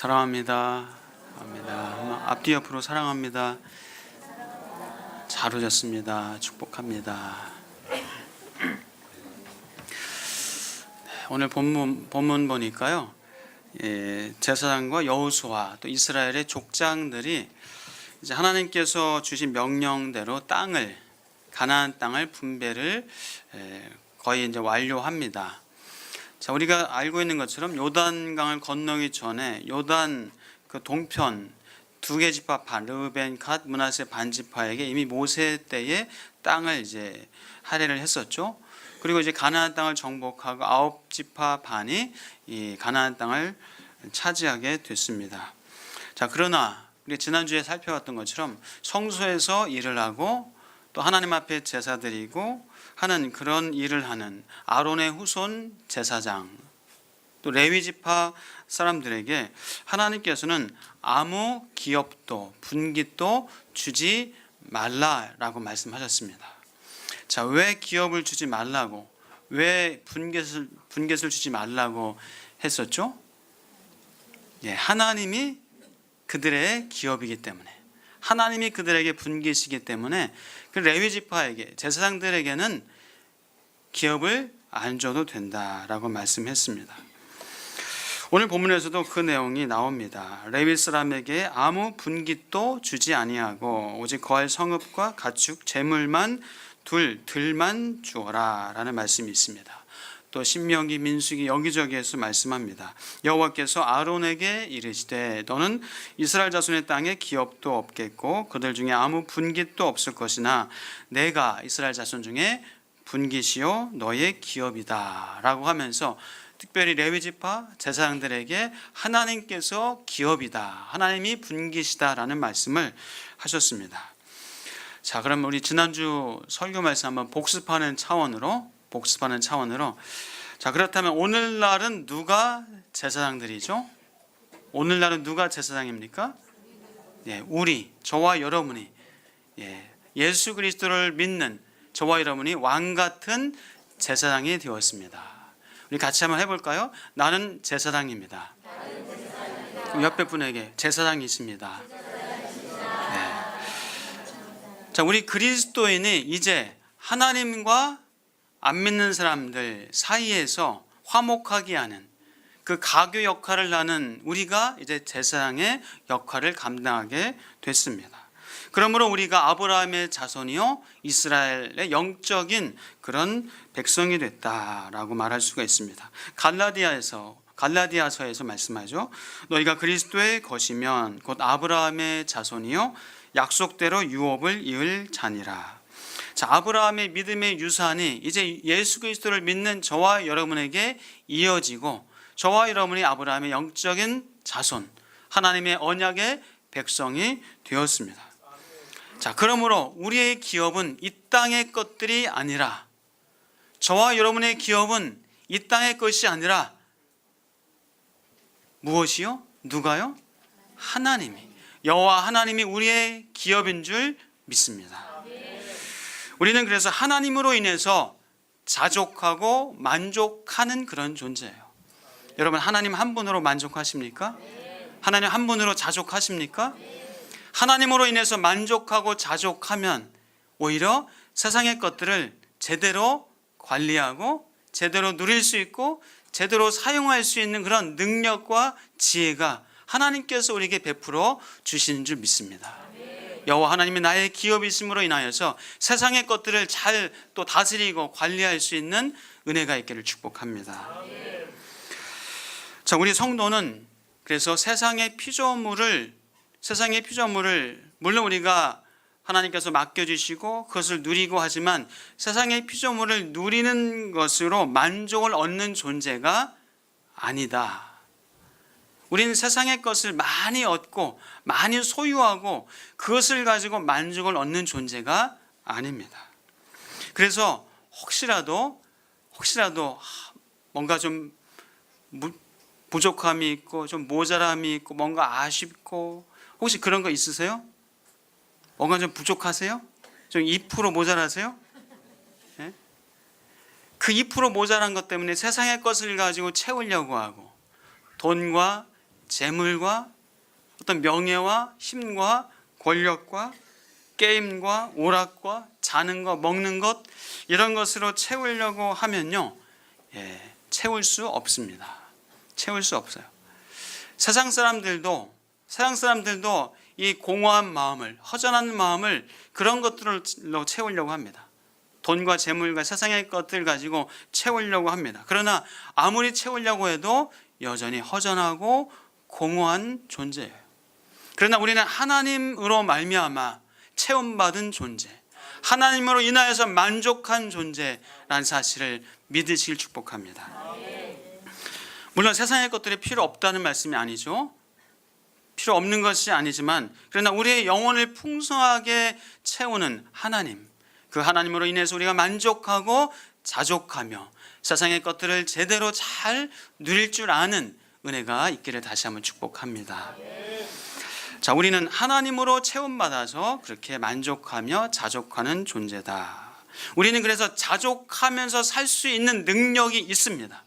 사랑합니다. 사랑합니다. 앞뒤 옆으로 사랑합니다. 잘 오셨습니다. 축복합니다. 오늘 본문 보니까요, 제사장과 여호수아 또 이스라엘의 족장들이 이제 하나님께서 주신 명령대로 가나안 땅을 분배를 거의 이제 완료합니다. 자, 우리가 알고 있는 것처럼 요단강을 건너기 전에 요단 그 동편 두 개 지파 반, 르우벤, 갓, 므낫세 반지파에게 이미 모세 때에 땅을 이제 할애를 했었죠. 그리고 이제 가나안 땅을 정복하고 9지파 반이 이 가나안 땅을 차지하게 됐습니다. 자, 그러나 우리 지난주에 살펴봤던 것처럼 성소에서 일을 하고 또 하나님 앞에 제사 드리고 하는 그런 일을 하는 아론의 후손 제사장 또 레위 지파 사람들에게 하나님께서는 아무 기업도 분깃도 주지 말라라고 말씀하셨습니다. 자, 왜 기업을 주지 말라고, 왜 분깃을 주지 말라고 했었죠? 하나님이 그들의 기업이기 때문에, 하나님이 그들에게 분깃이기 때문에 그 레위 지파에게, 제사장들에게는 기업을 안 줘도 된다라고 말씀했습니다. 오늘 본문에서도 그 내용이 나옵니다. 레위 사람에게 아무 분깃도 주지 아니하고 오직 거할 성읍과 가축 재물만 들만 주어라 라는 말씀이 있습니다. 또 신명기, 민수기 여기저기에서 말씀합니다. 여호와께서 아론에게 이르시되 너는 이스라엘 자손의 땅에 기업도 없겠고 그들 중에 아무 분깃도 없을 것이나 내가 이스라엘 자손 중에 분깃이요 너의 기업이다 라고 하면서 특별히 레위 지파 제사장들에게 하나님께서 기업이다, 하나님이 분깃이다 라는 말씀을 하셨습니다. 자, 그럼 우리 지난주 설교 말씀 한번 복습하는 차원으로 자, 그렇다면 오늘날은 누가 제사장들이죠? 오늘날은 누가 제사장입니까? 저와 여러분이 예수 그리스도를 믿는 저와 여러분이 왕 같은 제사장이 되었습니다. 우리 같이 한번 해볼까요? 나는 제사장입니다. 옆에 분에게 제사장이십니다. 자, 우리 그리스도인이 이제 하나님과 안 믿는 사람들 사이에서 화목하게 하는 그 가교 역할을 하는 우리가 이제 제사장의 역할을 감당하게 됐습니다. 그러므로 우리가 아브라함의 자손이요 이스라엘의 영적인 그런 백성이 됐다라고 말할 수가 있습니다. 갈라디아서에서 말씀하죠. 너희가 그리스도의 것이면 곧 아브라함의 자손이요 약속대로 유업을 이을 자니라. 자, 아브라함의 믿음의 유산이 이제 예수 그리스도를 믿는 저와 여러분에게 이어지고 저와 여러분이 아브라함의 영적인 자손, 하나님의 언약의 백성이 되었습니다. 자, 그러므로 우리의 기업은 이 땅의 것들이 아니라, 저와 여러분의 기업은 이 땅의 것이 아니라 무엇이요? 누가요? 하나님이, 여호와 하나님이 우리의 기업인 줄 믿습니다. 우리는 그래서 하나님으로 인해서 자족하고 만족하는 그런 존재예요. 여러분, 하나님 한 분으로 만족하십니까? 하나님 한 분으로 자족하십니까? 하나님으로 인해서 만족하고 자족하면 오히려 세상의 것들을 제대로 관리하고 제대로 누릴 수 있고 제대로 사용할 수 있는 그런 능력과 지혜가 하나님께서 우리에게 베풀어 주시는 줄 믿습니다. 여호와 하나님이 나의 기업이심으로 인하여서 세상의 것들을 잘 또 다스리고 관리할 수 있는 은혜가 있기를 축복합니다. 자, 우리 성도는 그래서 세상의 피조물을 물론 우리가 하나님께서 맡겨주시고 그것을 누리고 하지만 세상의 피조물을 누리는 것으로 만족을 얻는 존재가 아니다. 우리는 세상의 것을 많이 얻고 많이 소유하고 그것을 가지고 만족을 얻는 존재가 아닙니다. 그래서 혹시라도 뭔가 좀 부족함이 있고 좀 모자람이 있고 뭔가 아쉽고 혹시 그런 거 있으세요? 뭔가 좀 부족하세요? 좀 2% 모자라세요? 그 2% 모자란 것 때문에 세상의 것을 가지고 채우려고 하고 돈과 재물과 어떤 명예와 힘과 권력과 게임과 오락과 자는 것, 먹는 것, 이런 것으로 채우려고 하면요, 채울 수 없습니다. 채울 수 없어요. 세상 사람들도 이 공허한 마음을, 허전한 마음을 그런 것들로 채우려고 합니다. 돈과 재물과 세상의 것들 가지고 채우려고 합니다. 그러나 아무리 채우려고 해도 여전히 허전하고 공허한 존재예요. 그러나 우리는 하나님으로 말미암아 채움받은 존재, 하나님으로 인하여서 만족한 존재라는 사실을 믿으시길 축복합니다. 물론 세상의 것들이 필요 없다는 말씀이 아니죠. 필요 없는 것이 아니지만, 그러나 우리의 영혼을 풍성하게 채우는 하나님, 그 하나님으로 인해서 우리가 만족하고 자족하며 세상의 것들을 제대로 잘 누릴 줄 아는 은혜가 있기를 다시 한번 축복합니다. 자, 우리는 하나님으로 채움받아서 그렇게 만족하며 자족하는 존재다. 우리는 그래서 자족하면서 살 수 있는 능력이 있습니다.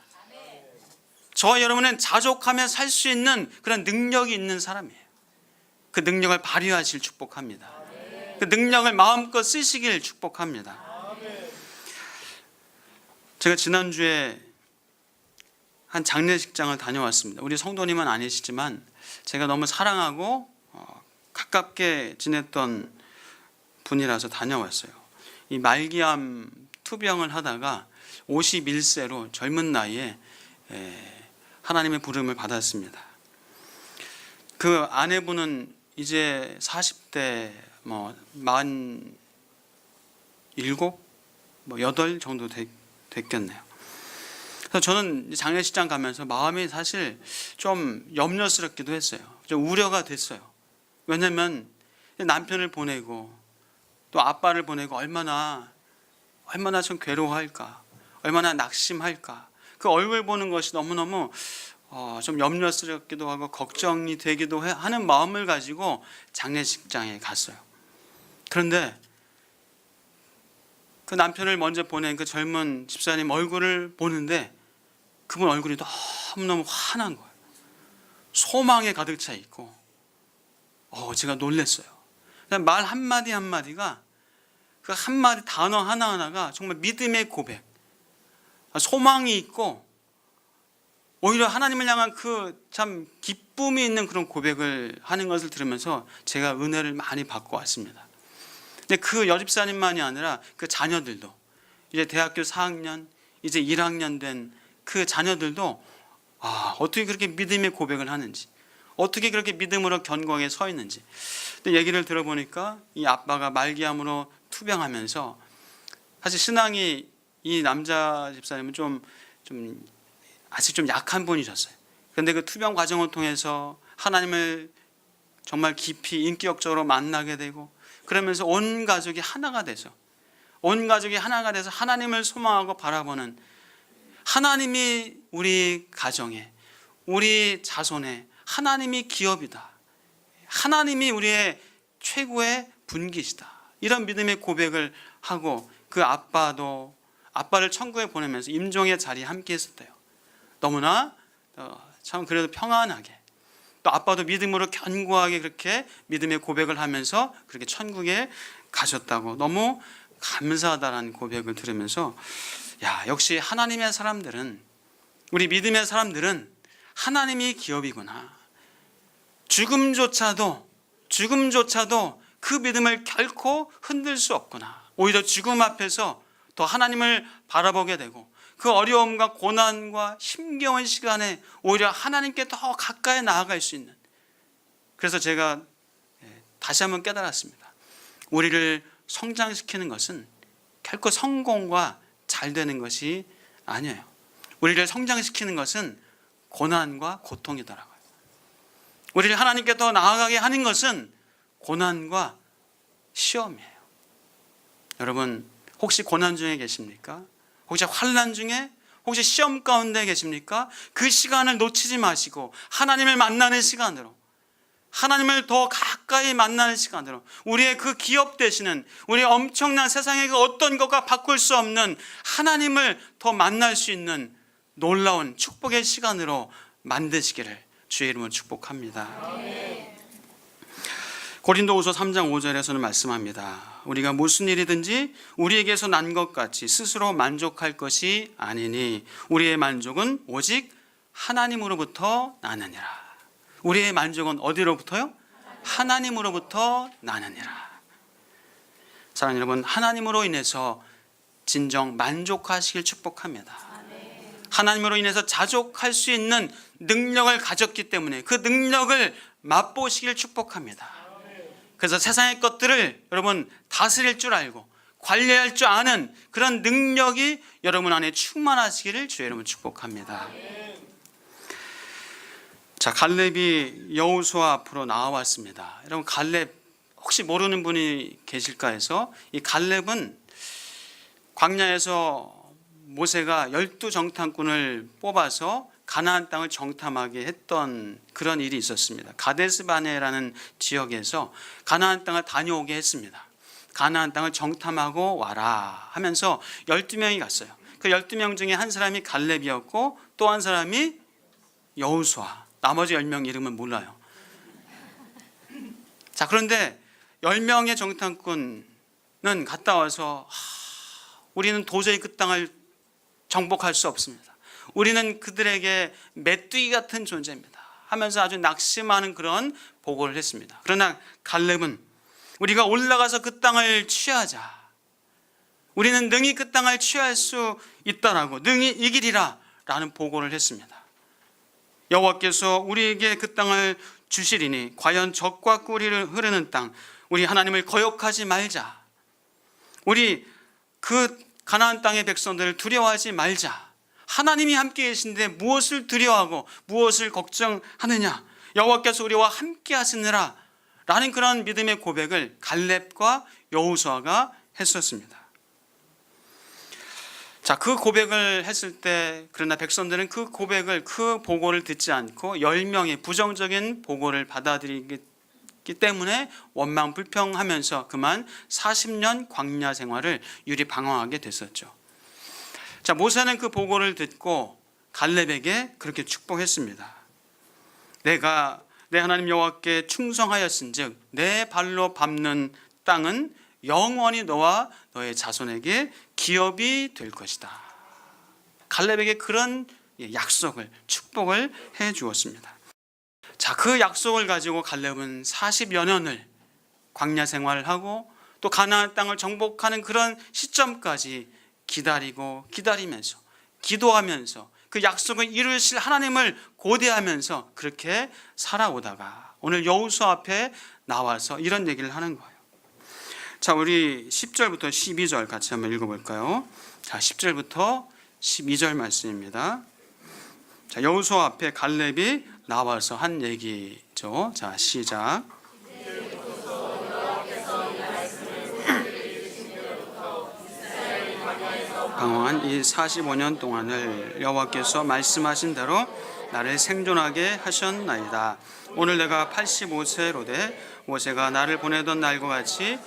저와 여러분은 자족하며 살 수 있는 그런 능력이 있는 사람이에요. 그 능력을 발휘하실 축복합니다. 그 능력을 마음껏 쓰시길 축복합니다. 제가 지난주에 한 장례식장을 다녀왔습니다. 우리 성도님은 아니시지만 제가 너무 사랑하고 가깝게 지냈던 분이라서 다녀왔어요. 이 말기암 투병을 하다가 51세로 젊은 나이에 하나님의 부름을 받았습니다. 그 아내분은 이제 40대 47, 8 정도 됐겠네요. 그래서 저는 장례식장 가면서 마음이 사실 좀 염려스럽기도 했어요. 좀 우려가 됐어요. 왜냐하면 남편을 보내고 또 아빠를 보내고 얼마나 좀 괴로워할까, 얼마나 낙심할까. 그 얼굴 보는 것이 너무너무 좀 염려스럽기도 하고 걱정이 되기도 하는 마음을 가지고 장례식장에 갔어요. 그런데 그 남편을 먼저 보낸 그 젊은 집사님 얼굴을 보는데 그분 얼굴이 너무너무 환한 거예요. 소망에 가득 차 있고 제가 놀랐어요. 말 한마디 한마디가, 그 한마디 단어 하나하나가 정말 믿음의 고백, 소망이 있고 오히려 하나님을 향한 그 참 기쁨이 있는 그런 고백을 하는 것을 들으면서 제가 은혜를 많이 받고 왔습니다. 근데 그 여집사님만이 아니라 그 자녀들도 이제 대학교 4학년, 이제 1학년 된 그 자녀들도 어떻게 그렇게 믿음의 고백을 하는지, 어떻게 그렇게 믿음으로 견고하게 서 있는지. 근데 얘기를 들어보니까 이 아빠가 말기암으로 투병하면서 사실 신앙이, 이 남자 집사님은 아직 좀 약한 분이셨어요. 그런데 그 투병 과정을 통해서 하나님을 정말 깊이 인격적으로 만나게 되고, 그러면서 온 가족이 하나가 돼서 하나님을 소망하고 바라보는, 하나님이 우리 가정에, 우리 자손에 하나님이 기업이다, 하나님이 우리의 최고의 분기시다, 이런 믿음의 고백을 하고, 그 아빠를 천국에 보내면서 임종의 자리에 함께 했었대요. 너무나 참 그래도 평안하게, 또 아빠도 믿음으로 견고하게 그렇게 믿음의 고백을 하면서 그렇게 천국에 가셨다고, 너무 감사하다라는 고백을 들으면서 역시 하나님의 사람들은, 우리 믿음의 사람들은 하나님이 기업이구나. 죽음조차도 그 믿음을 결코 흔들 수 없구나. 오히려 죽음 앞에서 더 하나님을 바라보게 되고, 그 어려움과 고난과 힘겨운 시간에 오히려 하나님께 더 가까이 나아갈 수 있는, 그래서 제가 다시 한번 깨달았습니다. 우리를 성장시키는 것은 결코 성공과 잘 되는 것이 아니에요. 우리를 성장시키는 것은 고난과 고통이더라고요. 우리를 하나님께 더 나아가게 하는 것은 고난과 시험이에요. 여러분, 혹시 고난 중에 계십니까? 혹시 환난 중에, 혹시 시험 가운데 계십니까? 그 시간을 놓치지 마시고 하나님을 만나는 시간으로, 하나님을 더 가까이 만나는 시간으로, 우리의 그 기업 되시는, 우리의 엄청난 세상의 그 어떤 것과 바꿀 수 없는 하나님을 더 만날 수 있는 놀라운 축복의 시간으로 만드시기를 주의 이름으로 축복합니다. 고린도후서 3장 5절에서는 말씀합니다. 우리가 무슨 일이든지 우리에게서 난 것 같이 스스로 만족할 것이 아니니 우리의 만족은 오직 하나님으로부터 나느니라. 우리의 만족은 어디로부터요? 하나님으로부터 나느니라. 사랑하는 여러분, 하나님으로 인해서 진정 만족하시길 축복합니다. 하나님으로 인해서 자족할 수 있는 능력을 가졌기 때문에 그 능력을 맛보시길 축복합니다. 그래서 세상의 것들을 여러분 다스릴 줄 알고 관리할 줄 아는 그런 능력이 여러분 안에 충만하시기를 주의 이름으로 축복합니다. 자, 갈렙이 여호수아 앞으로 나와왔습니다. 여러분, 갈렙 혹시 모르는 분이 계실까 해서, 이 갈렙은 광야에서 모세가 12정탐꾼을 뽑아서 가나안 땅을 정탐하게 했던 그런 일이 있었습니다. 가데스바네라는 지역에서 가나안 땅을 다녀오게 했습니다. 가나안 땅을 정탐하고 와라 하면서 12명이 갔어요. 그 12명 중에 한 사람이 갈렙이었고 또 한 사람이 여호수아, 나머지 10명 이름은 몰라요. 자, 그런데 10명의 정탐꾼은 갔다 와서 우리는 도저히 그 땅을 정복할 수 없습니다. 우리는 그들에게 메뚜기 같은 존재입니다 하면서 아주 낙심하는 그런 보고를 했습니다. 그러나 갈렙은 우리가 올라가서 그 땅을 취하자, 우리는 능히 그 땅을 취할 수 있다라고, 능히 이기리라 라는 보고를 했습니다. 여호와께서 우리에게 그 땅을 주시리니 과연 젖과 꿀이 흐르는 땅, 우리 하나님을 거역하지 말자, 우리 그 가나안 땅의 백성들을 두려워하지 말자. 하나님이 함께 계신데 무엇을 두려워하고 무엇을 걱정하느냐, 여호와께서 우리와 함께 하시느라 라는 그런 믿음의 고백을 갈렙과 여호수아가 했었습니다. 자, 그 고백을 했을 때 그러나 백성들은 그 고백을, 그 보고를 듣지 않고 10명의 부정적인 보고를 받아들이기 때문에 원망 불평하면서 그만 40년 광야 생활을 유리방황하게 됐었죠. 자, 모세는 그 보고를 듣고 갈렙에게 그렇게 축복했습니다. 내가 내 하나님 여호와께 충성하였은즉 내 발로 밟는 땅은 영원히 너와 너의 자손에게 기업이 될 것이다. 갈렙에게 그런 약속을, 축복을 해 주었습니다. 자, 그 약속을 가지고 갈렙은 40여 년을 광야 생활을 하고 또 가나안 땅을 정복하는 그런 시점까지 기다리고 기다리면서 기도하면서 그 약속을 이루실 하나님을 고대하면서 그렇게 살아오다가 오늘 여호수아 앞에 나와서 이런 얘기를 하는 거예요. 자, 우리 10절부터 12절 같이 한번 읽어볼까요? 자, 10절부터 12절 말씀입니다. 자, 여호수아 앞에 갈렙이 나와서 한 얘기죠. 자, 시작. 방황한 이 45년 동안을 여호와께서 말씀하신 대로 나를 생존하게 하셨나이다. 오늘 내가 85세로 돼 모세가 나를 보내던 날과 같이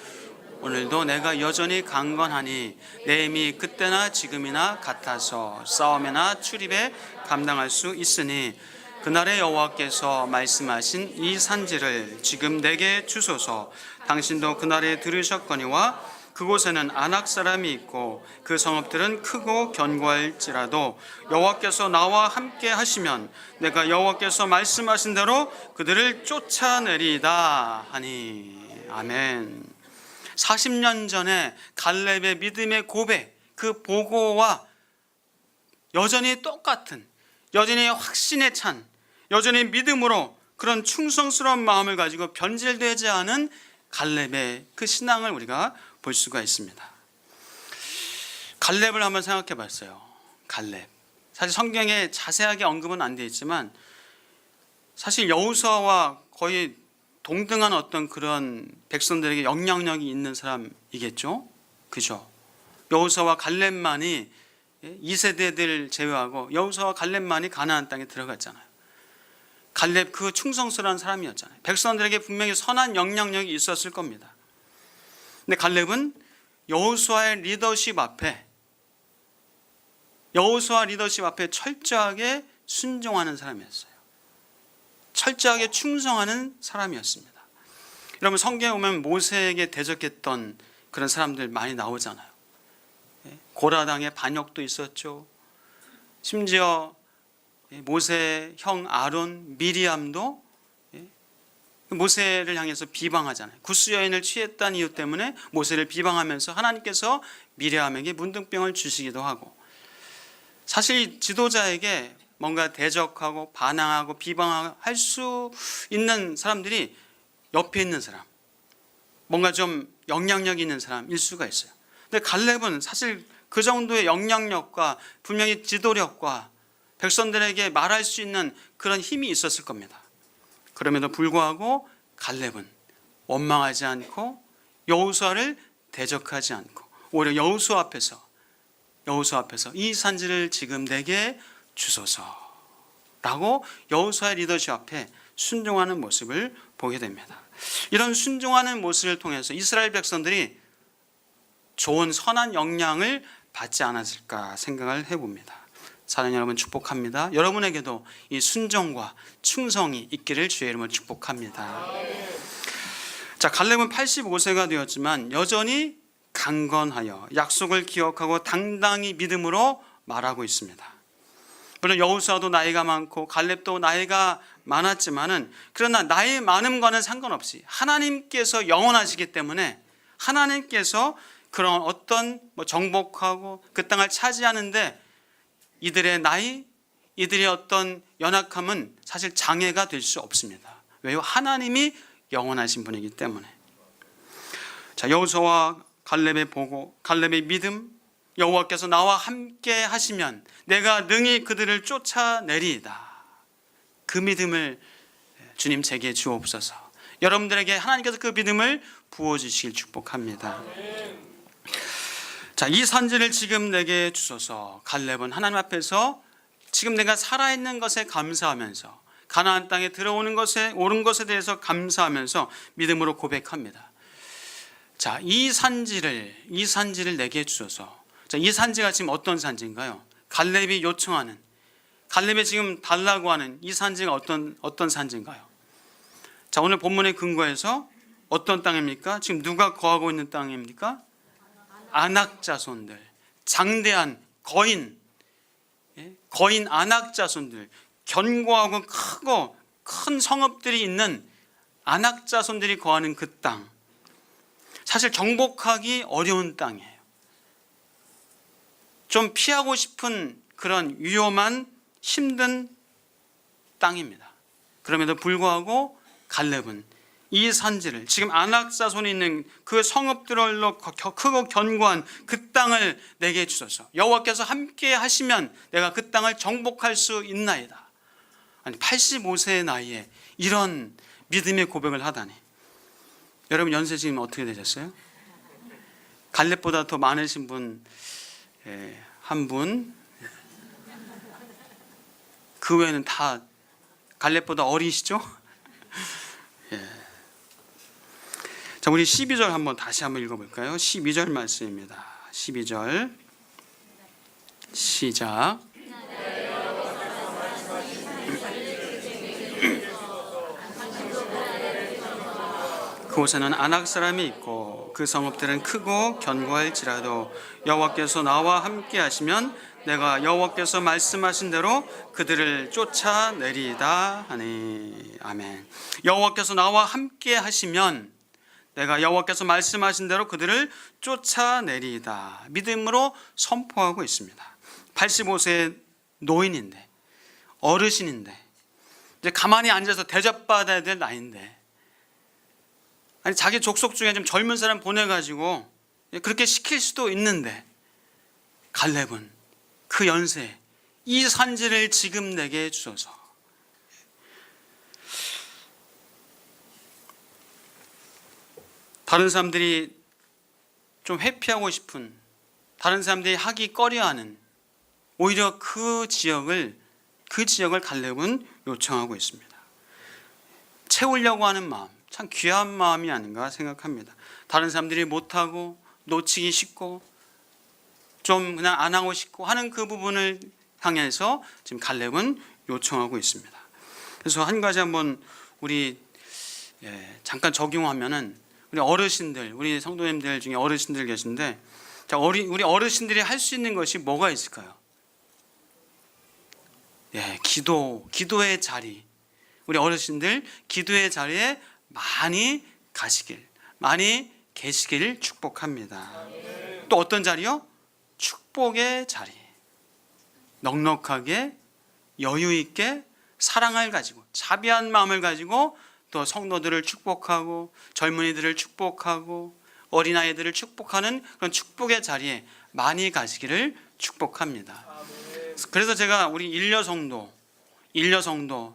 오늘도 내가 여전히 강건하니 내 힘이 그때나 지금이나 같아서 싸움이나 출입에 감당할 수 있으니 그날의 여호와께서 말씀하신 이 산지를 지금 내게 주소서. 당신도 그날에 들으셨거니와 그곳에는 아낙 사람이 있고 그 성읍들은 크고 견고할지라도 여호와께서 나와 함께 하시면 내가 여호와께서 말씀하신 대로 그들을 쫓아내리이다 하니. 아멘. 40년 전에 갈렙의 믿음의 고백, 그 보고와 여전히 똑같은, 여전히 확신에 찬, 여전히 믿음으로 그런 충성스러운 마음을 가지고 변질되지 않은 갈렙의 그 신앙을 우리가 볼 수가 있습니다. 갈렙을 한번 생각해 봤어요. 갈렙. 사실 성경에 자세하게 언급은 안 되어 있지만 사실 여호수아와 거의 동등한 어떤 그런 백성들에게 영향력이 있는 사람이겠죠. 그죠? 여호수아와 갈렙만이 2세대들 제외하고 여호수아와 갈렙만이 가나안 땅에 들어갔잖아요. 갈렙 그 충성스러운 사람이었잖아요. 백성들에게 분명히 선한 영향력이 있었을 겁니다. 근데 갈렙은 여호수아의 리더십 앞에, 여호수아 리더십 앞에 철저하게 순종하는 사람이었어요. 철저하게 충성하는 사람이었습니다. 여러분 성경에 보면 모세에게 대적했던 그런 사람들 많이 나오잖아요. 고라당의 반역도 있었죠. 심지어 모세의 형 아론, 미리암도 모세를 향해서 비방하잖아요. 구스 여인을 취했다는 이유 때문에 모세를 비방하면서 하나님께서 미리암에게 문둥병을 주시기도 하고, 사실 지도자에게 뭔가 대적하고 반항하고 비방할 수 있는 사람들이 옆에 있는 사람, 뭔가 좀 영향력 있는 사람일 수가 있어요. 근데 갈렙은 사실 그 정도의 영향력과 분명히 지도력과 백성들에게 말할 수 있는 그런 힘이 있었을 겁니다. 그럼에도 불구하고 갈렙은 원망하지 않고 여호수아를 대적하지 않고 오히려 여호수아 앞에서 이 산지를 지금 내게 주소서라고 여호수아의 리더십 앞에 순종하는 모습을 보게 됩니다. 이런 순종하는 모습을 통해서 이스라엘 백성들이 좋은 선한 영향을 받지 않았을까 생각을 해봅니다. 사랑하는 여러분, 축복합니다. 여러분에게도 이 순종과 충성이 있기를 주의 이름으로 축복합니다. 자, 갈렙은 85세가 되었지만 여전히 강건하여 약속을 기억하고 당당히 믿음으로 말하고 있습니다. 물론 여호수아도 나이가 많고 갈렙도 나이가 많았지만은, 그러나 나이 많음과는 상관없이 하나님께서 영원하시기 때문에 하나님께서 그런 어떤 정복하고 그 땅을 차지하는데 이들의 나이, 이들의 어떤 연약함은 사실 장애가 될 수 없습니다. 왜요? 하나님이 영원하신 분이기 때문에. 자, 여호수아와 갈렙의 보고, 갈렙의 믿음, 여호와께서 나와 함께 하시면 내가 능히 그들을 쫓아내리이다. 그 믿음을 주님 제게 주옵소서. 여러분들에게 하나님께서 그 믿음을 부어주시길 축복합니다. 자, 이 산지를 지금 내게 주소서. 갈렙은 하나님 앞에서 지금 내가 살아있는 것에 감사하면서 가나안 땅에 들어오는 것에, 옳은 것에 대해서 감사하면서 믿음으로 고백합니다. 자, 이 산지를 내게 주소서. 자, 이 산지가 지금 어떤 산지인가요? 갈렙이 요청하는, 갈렙이 지금 달라고 하는 이 산지가 어떤 산지인가요? 자, 오늘 본문의 근거에서 어떤 땅입니까? 지금 누가 거하고 있는 땅입니까? 아낙 자손들, 장대한 거인 아낙 자손들, 견고하고 크고 큰 성읍들이 있는 아낙 자손들이 거하는 그 땅, 사실 정복하기 어려운 땅이에요. 좀 피하고 싶은 그런 위험한 힘든 땅입니다. 그럼에도 불구하고 갈렙은 이 산지를, 지금 아낙 자손이 있는 그 성읍들로 크고 견고한 그 땅을 내게 주소서. 여호와께서 함께 하시면 내가 그 땅을 정복할 수 있나이다. 아니, 85세의 나이에 이런 믿음의 고백을 하다니. 여러분 연세 지금 어떻게 되셨어요? 갈렙보다 더 많으신 분 한 분, 그 외에는 다 갈렙보다 어리시죠? 자, 우리 12절 다시 한번 읽어볼까요? 12절 말씀입니다. 12절 시작. 그곳에는 아낙 사람이 있고 그 성읍들은 크고 견고할지라도 여호와께서 나와 함께 하시면 내가 여호와께서 말씀하신 대로 그들을 쫓아내리이다 하니. 아멘. 여호와께서 나와 함께 하시면 내가 여호와께서 말씀하신 대로 그들을 쫓아내리이다. 믿음으로 선포하고 있습니다. 85세 노인인데, 어르신인데, 이제 가만히 앉아서 대접받아야 될 나이인데, 아니 자기 족속 중에 좀 젊은 사람 보내가지고 그렇게 시킬 수도 있는데, 갈렙은 그 연세에 이 산지를 지금 내게 주소서. 다른 사람들이 좀 회피하고 싶은, 다른 사람들이 하기 꺼려하는 오히려 그 지역을 갈렙은 요청하고 있습니다. 채우려고 하는 마음, 참 귀한 마음이 아닌가 생각합니다. 다른 사람들이 못하고 놓치기 쉽고 좀 그냥 안 하고 싶고 하는 그 부분을 향해서 지금 갈렙은 요청하고 있습니다. 그래서 한 가지 한번 우리 잠깐 적용하면은, 우리 어르신들, 우리 성도님들 중에 어르신들 계신데, 자, 우리 어르신들이 할 수 있는 것이 뭐가 있을까요? 기도의 자리. 우리 어르신들 기도의 자리에 많이 가시길, 많이 계시기를 축복합니다. 또 어떤 자리요? 축복의 자리. 넉넉하게 여유 있게 사랑을 가지고, 자비한 마음을 가지고 또 성도들을 축복하고 젊은이들을 축복하고 어린아이들을 축복하는 그런 축복의 자리에 많이 가시기를 축복합니다. 그래서 제가 우리 일려성도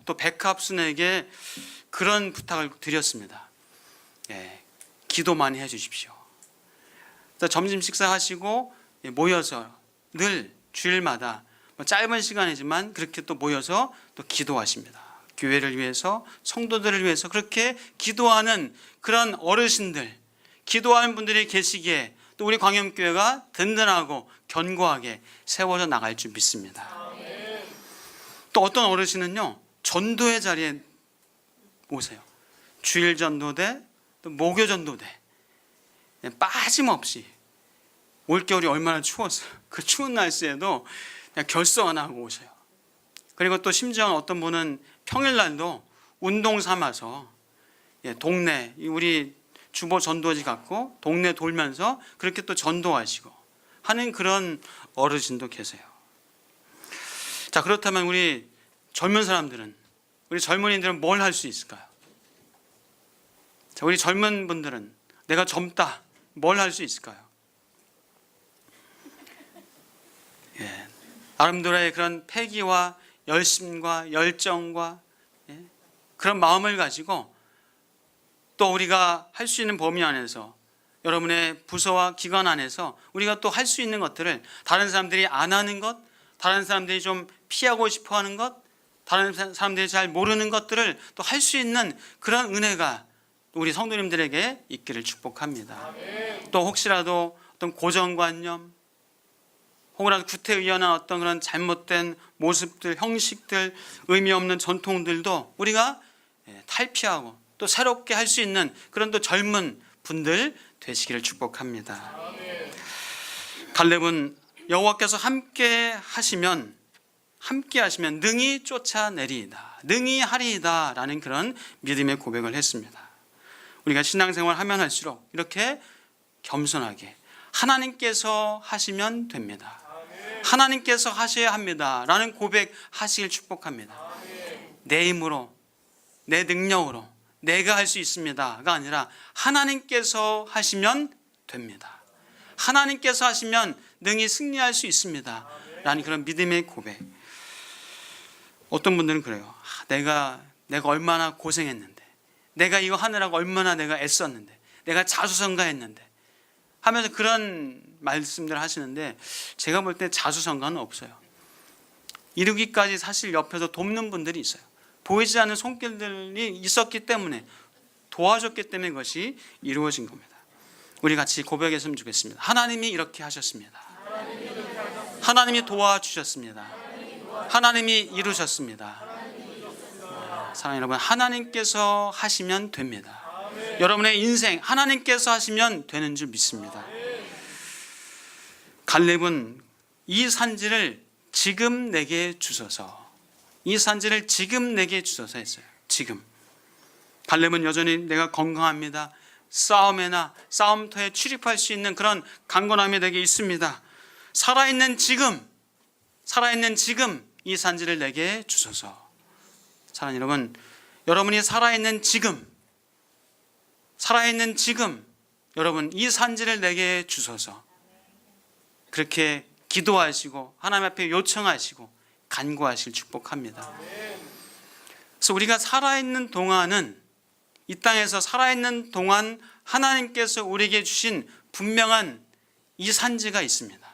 또 백합순에게 그런 부탁을 드렸습니다. 기도 많이 해주십시오. 점심 식사하시고 모여서 늘 주일마다 짧은 시간이지만 그렇게 또 모여서 또 기도하십니다. 교회를 위해서, 성도들을 위해서 그렇게 기도하는 그런 어르신들, 기도하는 분들이 계시기에 또 우리 광염교회가 든든하고 견고하게 세워져 나갈 줄 믿습니다. 또 어떤 어르신은요, 전도의 자리에 오세요. 주일 전도대, 또 목요 전도대, 빠짐없이. 올겨울이 얼마나 추웠어요. 그 추운 날씨에도 그냥 결석 안 하고 오세요. 그리고 또 심지어 어떤 분은 평일날도 운동 삼아서 동네, 우리 주보 전도지 갖고 동네 돌면서 그렇게 또 전도하시고 하는 그런 어르신도 계세요. 자, 그렇다면 우리 젊은 사람들은, 우리 젊은이들은 뭘 할 수 있을까요? 자, 우리 젊은 분들은 내가 젊다, 뭘 할 수 있을까요? 나름대로의 그런 패기와 열심과 열정과 그런 마음을 가지고 또 우리가 할 수 있는 범위 안에서, 여러분의 부서와 기관 안에서 우리가 또 할 수 있는 것들을, 다른 사람들이 안 하는 것, 다른 사람들이 좀 피하고 싶어 하는 것, 다른 사람들이 잘 모르는 것들을 또 할 수 있는 그런 은혜가 우리 성도님들에게 있기를 축복합니다. 또 혹시라도 어떤 고정관념, 혹은 구태의연한 어떤 그런 잘못된 모습들, 형식들, 의미 없는 전통들도 우리가 탈피하고 또 새롭게 할 수 있는 그런 또 젊은 분들 되시기를 축복합니다. 갈렙은 여호와께서 함께 하시면 능히 쫓아내리이다, 능히 하리이다 라는 그런 믿음의 고백을 했습니다. 우리가 신앙생활 하면 할수록 이렇게 겸손하게 하나님께서 하시면 됩니다, 하나님께서 하셔야 합니다 라는 고백하시길 축복합니다. 내 힘으로, 내 능력으로 내가 할 수 있습니다가 아니라 하나님께서 하시면 됩니다, 하나님께서 하시면 능히 승리할 수 있습니다 라는 그런 믿음의 고백. 어떤 분들은 그래요. 내가 얼마나 고생했는데, 내가 이거 하느라고 얼마나 내가 애썼는데, 내가 자수성가했는데 하면서 그런 말씀들을 하시는데, 제가 볼 때 자수성가는 없어요. 이루기까지 사실 옆에서 돕는 분들이 있어요. 보이지 않는 손길들이 있었기 때문에, 도와줬기 때문에 그것이 이루어진 겁니다. 우리 같이 고백했으면 좋겠습니다. 하나님이 이렇게 하셨습니다. 하나님이 도와주셨습니다. 하나님이 이루셨습니다. 사랑하는 여러분, 하나님께서 하시면 됩니다. 여러분의 인생 하나님께서 하시면 되는 줄 믿습니다. 갈렙은 이 산지를 지금 내게 주소서, 이 산지를 지금 내게 주소서 했어요. 지금. 갈렙은 여전히 내가 건강합니다, 싸움터에 출입할 수 있는 그런 강건함이 내게 있습니다, 살아있는 지금 이 산지를 내게 주소서. 사랑하는 여러분, 여러분이 살아있는 지금 여러분 이 산지를 내게 주소서, 그렇게 기도하시고 하나님 앞에 요청하시고 간구하실 축복합니다. 그래서 우리가 살아있는 동안은, 이 땅에서 살아있는 동안 하나님께서 우리에게 주신 분명한 이 산지가 있습니다.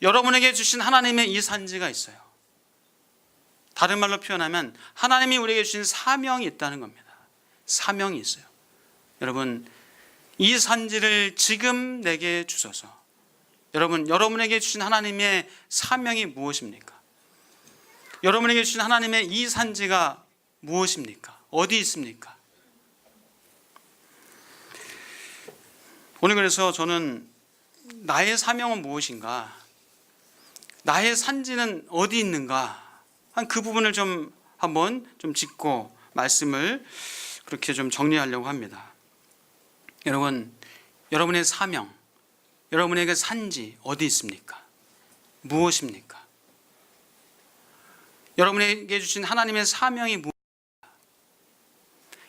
여러분에게 주신 하나님의 이 산지가 있어요. 다른 말로 표현하면 하나님이 우리에게 주신 사명이 있다는 겁니다. 사명이 있어요. 여러분, 이 산지를 지금 내게 주소서. 여러분에게 주신 하나님의 사명이 무엇입니까? 여러분에게 주신 하나님의 이 산지가 무엇입니까? 어디 있습니까? 오늘 그래서 저는 나의 사명은 무엇인가? 나의 산지는 어디 있는가? 한 그 부분을 좀 한번 좀 짚고 말씀을 그렇게 좀 정리하려고 합니다. 여러분, 여러분의 사명, 여러분에게 산지 어디 있습니까? 무엇입니까? 여러분에게 주신 하나님의 사명이 무엇입니까?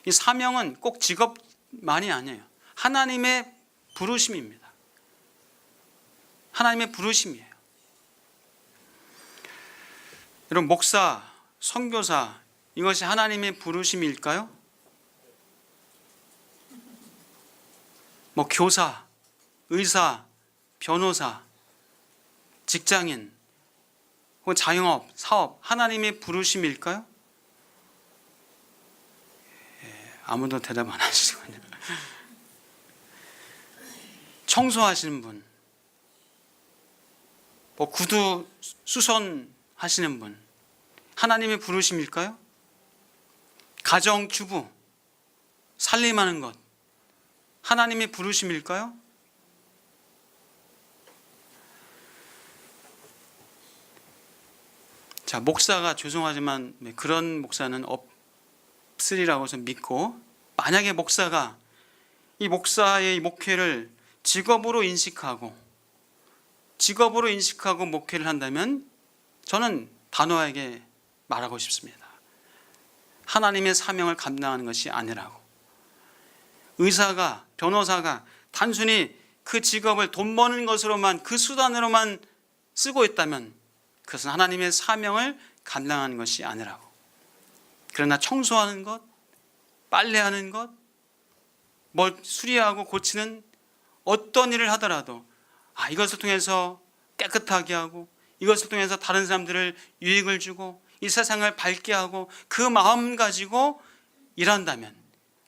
이 사명은 꼭 직업만이 아니에요. 하나님의 부르심입니다. 하나님의 부르심이에요. 여러분, 목사, 선교사, 이것이 하나님의 부르심일까요? 뭐 교사, 의사, 변호사, 직장인, 혹은 자영업, 사업, 하나님의 부르심일까요? 아무도 대답 안 하시군요. 청소하시는 분, 뭐 구두 수선하시는 분, 하나님의 부르심일까요? 가정주부, 살림하는 것, 하나님의 부르심일까요? 자, 목사가 죄송하지만 그런 목사는 없으리라고 저는 믿고, 만약에 목사가 이 목사의 목회를 직업으로 인식하고 목회를 한다면 저는 단호하게 말하고 싶습니다. 하나님의 사명을 감당하는 것이 아니라고. 의사가, 변호사가 단순히 그 직업을 돈 버는 것으로만, 그 수단으로만 쓰고 있다면 그것은 하나님의 사명을 감당하는 것이 아니라고. 그러나 청소하는 것, 빨래하는 것, 뭘 수리하고 고치는 어떤 일을 하더라도 이것을 통해서 깨끗하게 하고, 이것을 통해서 다른 사람들을 유익을 주고 이 세상을 밝게 하고, 그 마음 가지고 일한다면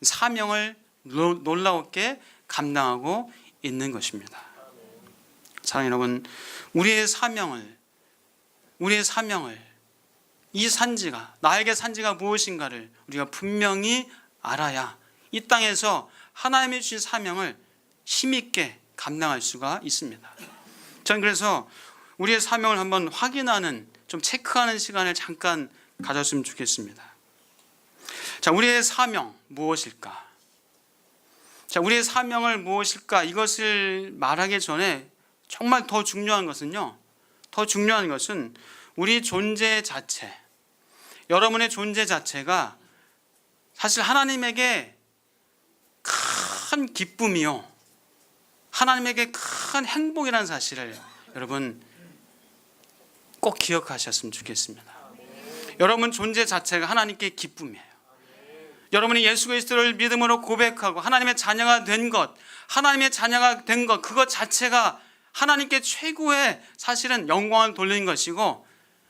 사명을 놀라웠게 감당하고 있는 것입니다. 사랑하는 여러분, 우리의 사명을, 이 산지가, 나에게 산지가 무엇인가를 우리가 분명히 알아야 이 땅에서 하나님이 주신 사명을 힘있게 감당할 수가 있습니다. 저는 그래서 우리의 사명을 한번 확인하는, 좀 체크하는 시간을 잠깐 가졌으면 좋겠습니다. 자, 우리의 사명 무엇일까? 자, 우리의 사명을 무엇일까? 이것을 말하기 전에 정말 더 중요한 것은 우리 존재 자체, 여러분의 존재 자체가 사실 하나님에게 큰 기쁨이요, 하나님에게 큰 행복이라는 사실을 여러분 꼭 기억하셨으면 좋겠습니다. 여러분 존재 자체가 하나님께 기쁨이에요. 여러분이 예수 그리스도를 믿음으로 고백하고 하나님의 자녀가 된 것, 그것 자체가 하나님께 최고의 사실은 영광을 돌리는 것이고,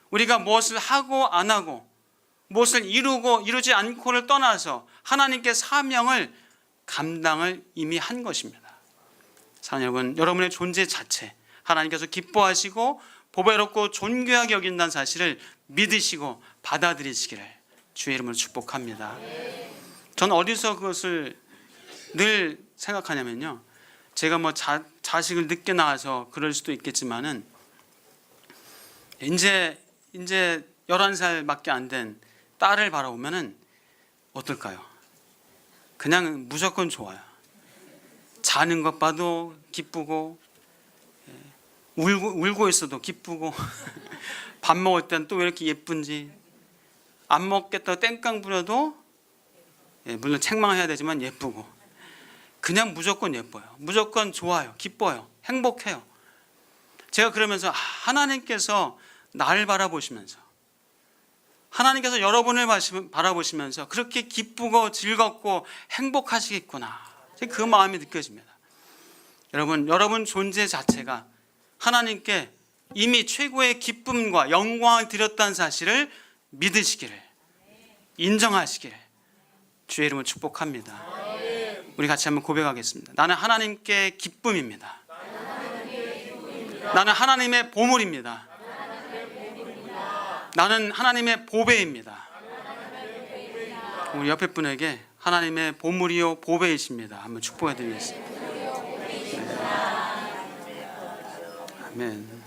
우리가 무엇을 하고 안 하고, 무엇을 이루지 않고를 떠나서 하나님께 사명을 감당을 이미 한 것입니다. 사랑하는 여러분, 여러분의 존재 자체 하나님께서 기뻐하시고 보배롭고 존귀하게 여긴다는 사실을 믿으시고 받아들이시기를 주의 이름으로 축복합니다. 저는 어디서 그것을 늘 생각하냐면요, 제가 뭐 자식을 늦게 낳아서 그럴 수도 있겠지만은 이제 11살밖에 안 된 딸을 바라보면은 어떨까요? 그냥 무조건 좋아요. 자는 것 봐도 기쁘고, 울고 있어도 기쁘고, 밥 먹을 땐 또 왜 이렇게 예쁜지, 안 먹겠다고 땡깡 부려도 물론 책망해야 되지만 예쁘고, 그냥 무조건 예뻐요. 무조건 좋아요. 기뻐요. 행복해요. 제가 그러면서 하나님께서 나를 바라보시면서, 하나님께서 여러분을 바라보시면서 그렇게 기쁘고 즐겁고 행복하시겠구나, 그 마음이 느껴집니다. 여러분 존재 자체가 하나님께 이미 최고의 기쁨과 영광을 드렸다는 사실을 믿으시기를, 인정하시기를 주의 이름으로 축복합니다. 우리 같이 한번 고백하겠습니다. 나는 하나님께 기쁨입니다. 나는 하나님의 보물입니다. 나는 하나님의 보배입니다. 우리 옆에 분에게 하나님의 보물이요 보배이십니다. 한번 축복해 드리겠습니다. 네. 아멘.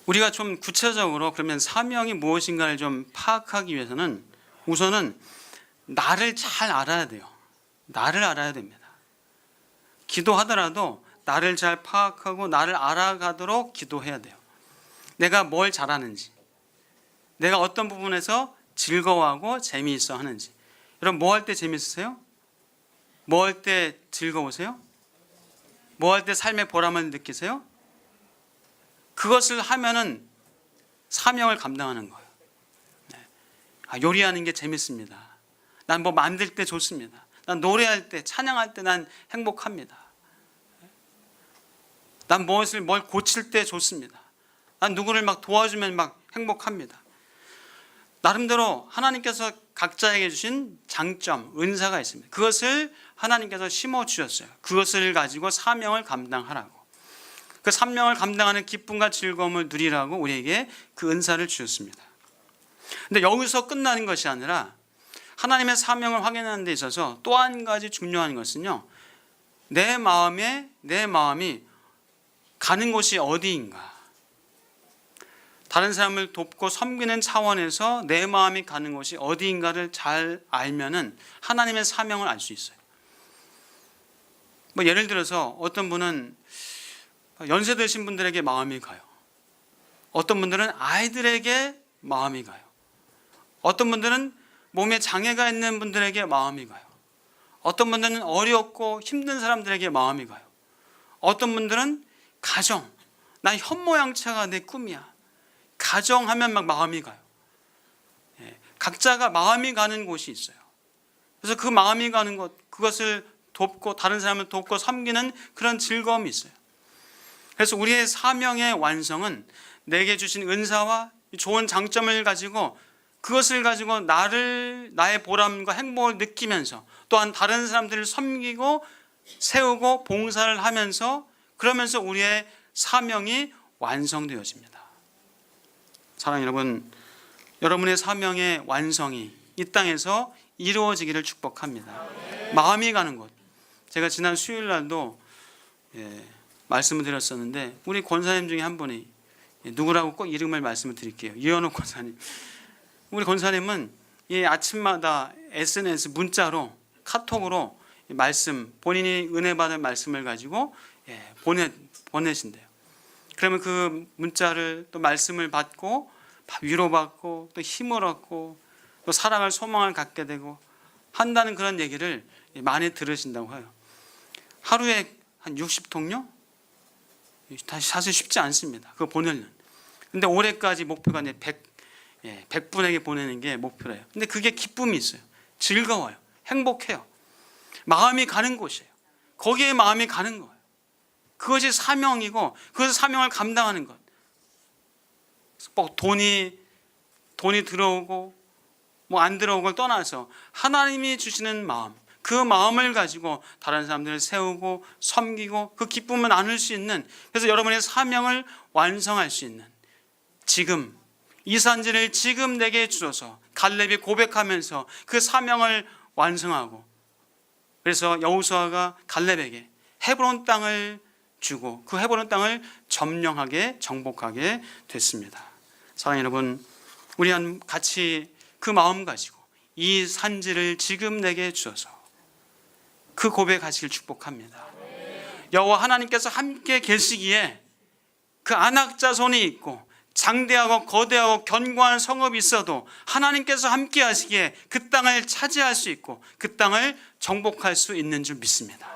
우리가 좀 구체적으로 그러면 사명이 무엇인가를 좀 파악하기 위해서는 우선은 나를 잘 알아야 돼요. 나를 알아야 됩니다. 기도하더라도 나를 잘 파악하고 나를 알아가도록 기도해야 돼요. 내가 뭘 잘하는지, 내가 어떤 부분에서 즐거워하고 재미있어 하는지. 여러분 뭐 할 때 재미있으세요? 뭐 할 때 즐거우세요? 뭐 할 때 삶의 보람을 느끼세요? 그것을 하면은 사명을 감당하는 거예요. 요리하는 게 재밌습니다. 난 뭐 만들 때 좋습니다. 난 노래할 때, 찬양할 때 난 행복합니다. 난 뭘 고칠 때 좋습니다. 난 누구를 막 도와주면 막 행복합니다. 나름대로 하나님께서 각자에게 주신 장점, 은사가 있습니다. 그것을 하나님께서 심어주셨어요. 그것을 가지고 사명을 감당하라고. 그 사명을 감당하는 기쁨과 즐거움을 누리라고 우리에게 그 은사를 주셨습니다. 근데 여기서 끝나는 것이 아니라 하나님의 사명을 확인하는 데 있어서 또 한 가지 중요한 것은요, 내 마음이 가는 곳이 어디인가. 다른 사람을 돕고 섬기는 차원에서 내 마음이 가는 곳이 어디인가를 잘 알면은 하나님의 사명을 알 수 있어요. 뭐 예를 들어서 어떤 분은 연세 드신 분들에게 마음이 가요. 어떤 분들은 아이들에게 마음이 가요. 어떤 분들은 몸에 장애가 있는 분들에게 마음이 가요. 어떤 분들은 어렵고 힘든 사람들에게 마음이 가요. 어떤 분들은 가정, 난 현모양처가 내 꿈이야. 가정하면 막 마음이 가요. 각자가 마음이 가는 곳이 있어요. 그래서 그 마음이 가는 것, 그것을 돕고 다른 사람을 돕고 섬기는 그런 즐거움이 있어요. 그래서 우리의 사명의 완성은 내게 주신 은사와 좋은 장점을 가지고 그것을 가지고 나의 보람과 행복을 느끼면서 또한 다른 사람들을 섬기고 세우고 봉사를 하면서 그러면서 우리의 사명이 완성되어집니다. 사랑하는 여러분, 여러분의 사명의 완성이 이 땅에서 이루어지기를 축복합니다. 마음이 가는 곳. 제가 지난 수요일 날도 말씀을 드렸었는데 우리 권사님 중에 한 분이 누구라고 꼭 이름을 말씀을 드릴게요. 이현옥 권사님. 우리 권사님은 이 아침마다 SNS 문자로 카톡으로 말씀, 본인이 은혜 받은 말씀을 가지고 보내신대요. 그러면 그 문자를 또 말씀을 받고 위로받고 또 힘을 얻고 또 사랑을 소망을 갖게 되고 한다는 그런 얘기를 많이 들으신다고 해요. 하루에 한 60통요? 사실 쉽지 않습니다. 그거 보내는. 근데 올해까지 목표가 100분에게 보내는 게 목표래요. 근데 그게 기쁨이 있어요. 즐거워요. 행복해요. 마음이 가는 곳이에요. 거기에 마음이 가는 거예요. 그것이 사명이고 그것을 사명을 감당하는 것. 뭐 돈이 들어오고 뭐 안 들어오고를 떠나서 하나님이 주시는 마음, 그 마음을 가지고 다른 사람들을 세우고 섬기고 그 기쁨을 나눌 수 있는, 그래서 여러분의 사명을 완성할 수 있는, 지금 이 산지를 지금 내게 주소서 갈렙이 고백하면서 그 사명을 완성하고, 그래서 여호수아가 갈렙에게 헤브론 땅을 주고 그 헤브론 땅을 점령하게 정복하게 됐습니다. 사랑하는 여러분, 우리 같이 그 마음 가지고 이 산지를 지금 내게 주소서 그 고백하시길 축복합니다. 여호와 하나님께서 함께 계시기에 그 아낙 자손이 있고 장대하고 거대하고 견고한 성읍이 있어도 하나님께서 함께 하시기에 그 땅을 차지할 수 있고 그 땅을 정복할 수 있는 줄 믿습니다.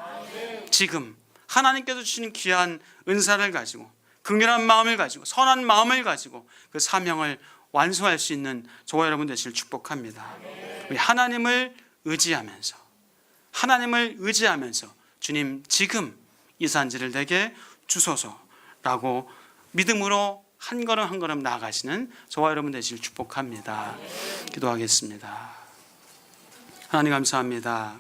지금 하나님께서 주시는 귀한 은사를 가지고 긍휼한 마음을 가지고 선한 마음을 가지고 그 사명을 완수할 수 있는 저와 여러분 되시길 축복합니다. 우리 하나님을 의지하면서 주님 지금 이 산지를 내게 주소서라고 믿음으로 한 걸음 한 걸음 나아가시는 저와 여러분 되시길 축복합니다. 기도하겠습니다. 하나님 감사합니다.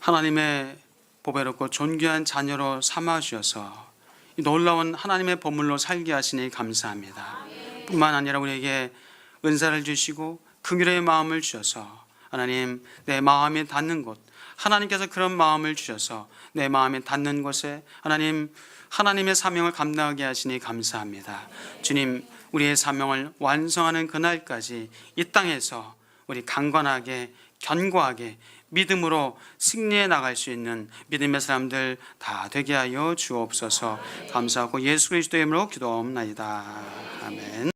하나님의 보배롭고 존귀한 자녀로 삼아 주셔서 놀라운 하나님의 보물로 살게 하시니 감사합니다. 뿐만 아니라 우리에게 은사를 주시고 긍휼의 마음을 주셔서 하나님, 내 마음이 닿는 곳, 하나님께서 그런 마음을 주셔서 내 마음이 닿는 곳에 하나님의 사명을 감당하게 하시니 감사합니다. 주님, 우리의 사명을 완성하는 그날까지 이 땅에서 우리 강건하게 견고하게 믿음으로 승리해 나갈 수 있는 믿음의 사람들 다 되게 하여 주옵소서. 감사하고 예수 그리스도의 이름으로 기도하옵나이다. 아멘.